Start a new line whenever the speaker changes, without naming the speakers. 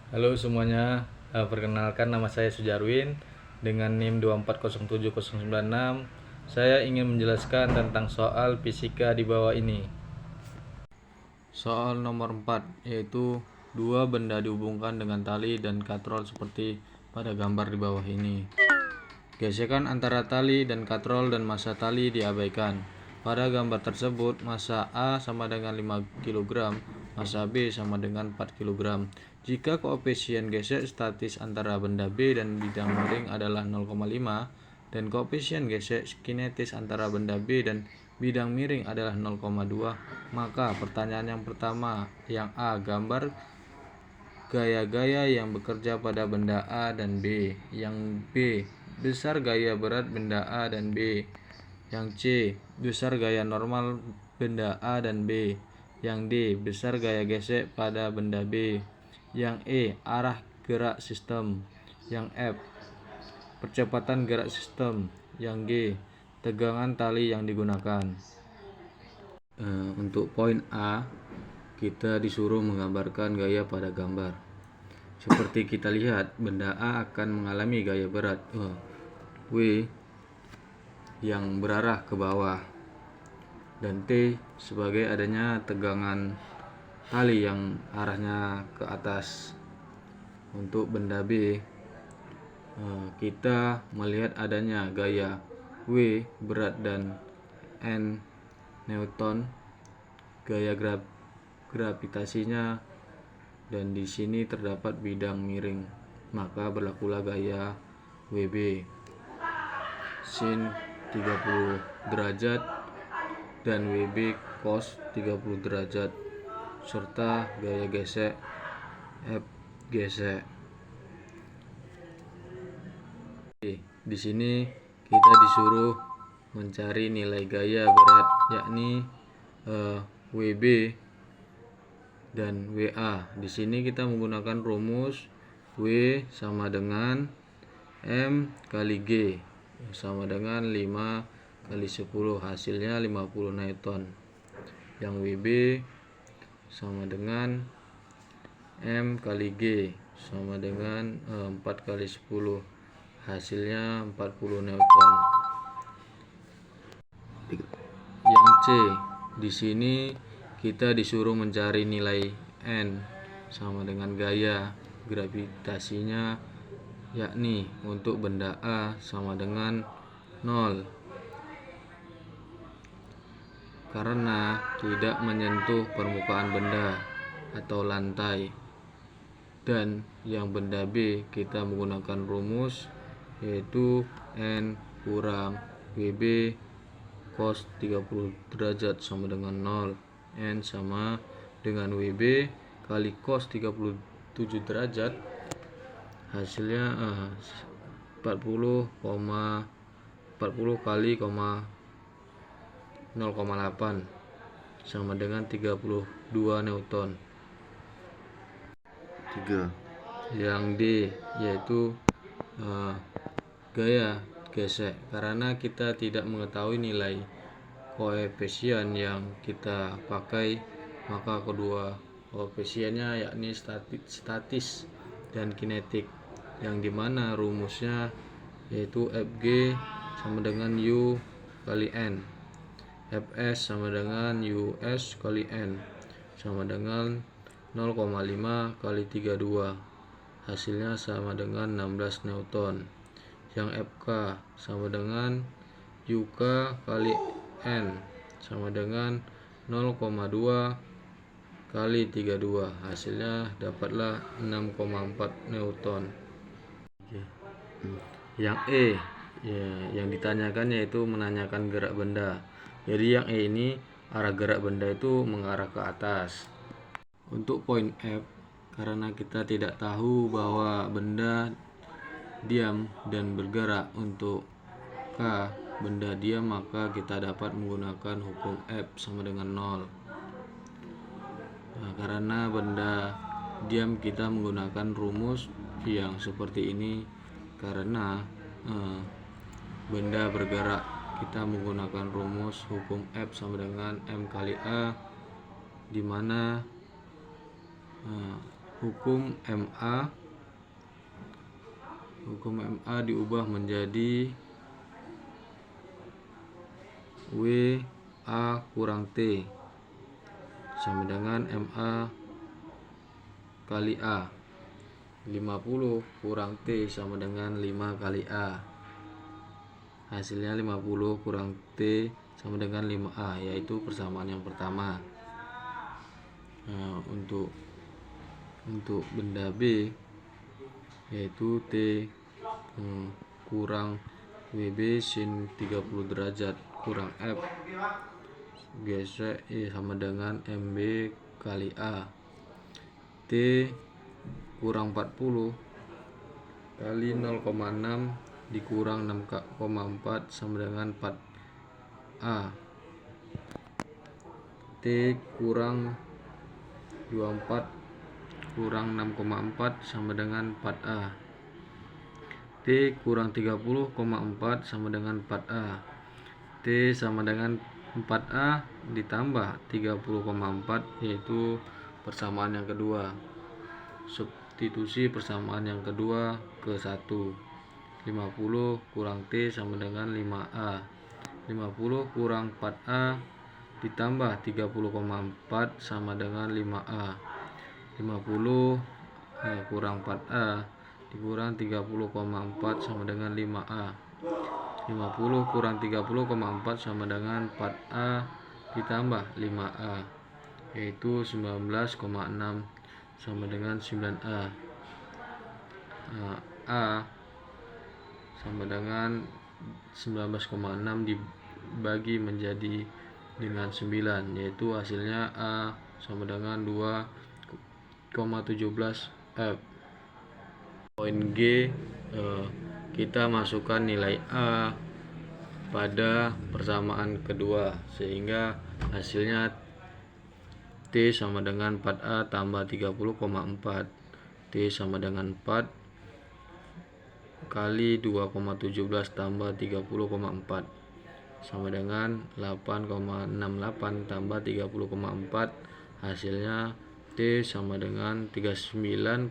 Halo semuanya, perkenalkan nama saya Sujarwin dengan NIM 2407096. Saya ingin menjelaskan tentang soal fisika di bawah ini. Soal nomor 4 yaitu dua benda dihubungkan dengan tali dan katrol seperti pada gambar di bawah ini. Gesekan antara tali dan katrol dan massa tali diabaikan. Pada gambar tersebut, massa A sama dengan 5 kg, massa B sama dengan 4 kg. Jika koefisien gesek statis antara benda B dan bidang miring adalah 0,5 dan koefisien gesek kinetis antara benda B dan bidang miring adalah 0,2, maka pertanyaan yang pertama, yang A, gambar gaya-gaya yang bekerja pada benda A dan B. Yang B, besar gaya berat benda A dan B. Yang C, besar gaya normal benda A dan B. Yang D, besar gaya gesek pada benda B. Yang E, arah gerak sistem. Yang F, percepatan gerak sistem. Yang G, tegangan tali yang digunakan. Untuk poin A, kita disuruh menggambarkan gaya pada gambar. Seperti kita lihat, benda A akan mengalami gaya berat W yang berarah ke bawah, dan T sebagai adanya tegangan tali yang arahnya ke atas. Untuk benda B, kita melihat adanya gaya W berat dan N Newton gaya gravitasinya, dan di sini terdapat bidang miring, maka berlakulah gaya WB sin 30 derajat dan WB cos 30 derajat serta gaya gesek F gesek. Di sini kita disuruh mencari nilai gaya berat, yakni WB dan WA. Di sini kita menggunakan rumus W sama dengan M kali G sama dengan 5 kali 10, hasilnya 50 Newton. Yang WB sama dengan M kali G sama dengan 4 kali 10, hasilnya 40 Newton. Yang C, di sini kita disuruh mencari nilai N sama dengan gaya gravitasinya, yakni untuk benda A sama dengan 0 karena tidak menyentuh permukaan benda atau lantai. Dan yang benda B kita menggunakan rumus yaitu N kurang WB cos 30 derajat sama dengan 0. N sama dengan WB kali cos 37 derajat, hasilnya 40 kali 0,8 sama dengan 32 Newton. 3. Yang D yaitu gaya gesek. Karena kita tidak mengetahui nilai koefisien yang kita pakai, maka kedua koefisiennya yakni statis dan kinetik, yang dimana rumusnya yaitu Fg sama dengan U kali N, Fs sama dengan US kali N sama dengan 0,5 kali 32, hasilnya sama dengan 16 Newton. Yang Fk sama dengan UK kali N sama dengan 0,2 kali 32, hasilnya dapatlah 6,4 Newton. Yang E yang ditanyakan yaitu menanyakan gerak benda. Jadi yang E ini arah gerak benda itu mengarah ke atas. Untuk poin F, karena kita tidak tahu bahwa benda diam dan bergerak. Untuk K, benda diam, maka kita dapat menggunakan hukum F sama dengan 0. Karena benda diam kita menggunakan rumus yang seperti ini. Karena benda bergerak kita menggunakan rumus hukum F sama dengan M kali A, di mana Hukum MA. Hukum MA diubah menjadi WA kurang T sama dengan MA kali A. 50 kurang T sama dengan 5 kali A. Hasilnya 50 kurang T sama dengan 5A, yaitu persamaan yang pertama. Nah, untuk benda B yaitu T kurang WB sin 30 derajat kurang F gesek sama dengan MB kali A. T kurang 40 kali 0,6 dikurang 6,4 sama dengan 4A. T kurang 24 kurang 6,4 sama dengan 4A. T kurang 30,4 sama dengan 4A. T sama dengan 4A ditambah 30,4, yaitu persamaan yang kedua. Substitusi persamaan yang kedua ke 1. 50 kurang T sama dengan 5A. 50 kurang 4A ditambah 30,4 sama dengan 5A. 50 kurang 4A dikurang 30,4 sama dengan 5A. 50 kurang 30,4 sama dengan 4A ditambah 5A, yaitu 19,6 sama dengan 9A. A sama dengan 19,6 dibagi menjadi dengan 9, yaitu hasilnya A sama dengan 2,17 F. Poin G, kita masukkan nilai A pada persamaan kedua, sehingga hasilnya T sama dengan 4A tambah 30,4. T sama dengan 4 kali 2,17 tambah 30,4 sama dengan 8,68 tambah 30,4. Hasilnya T sama dengan 39,08.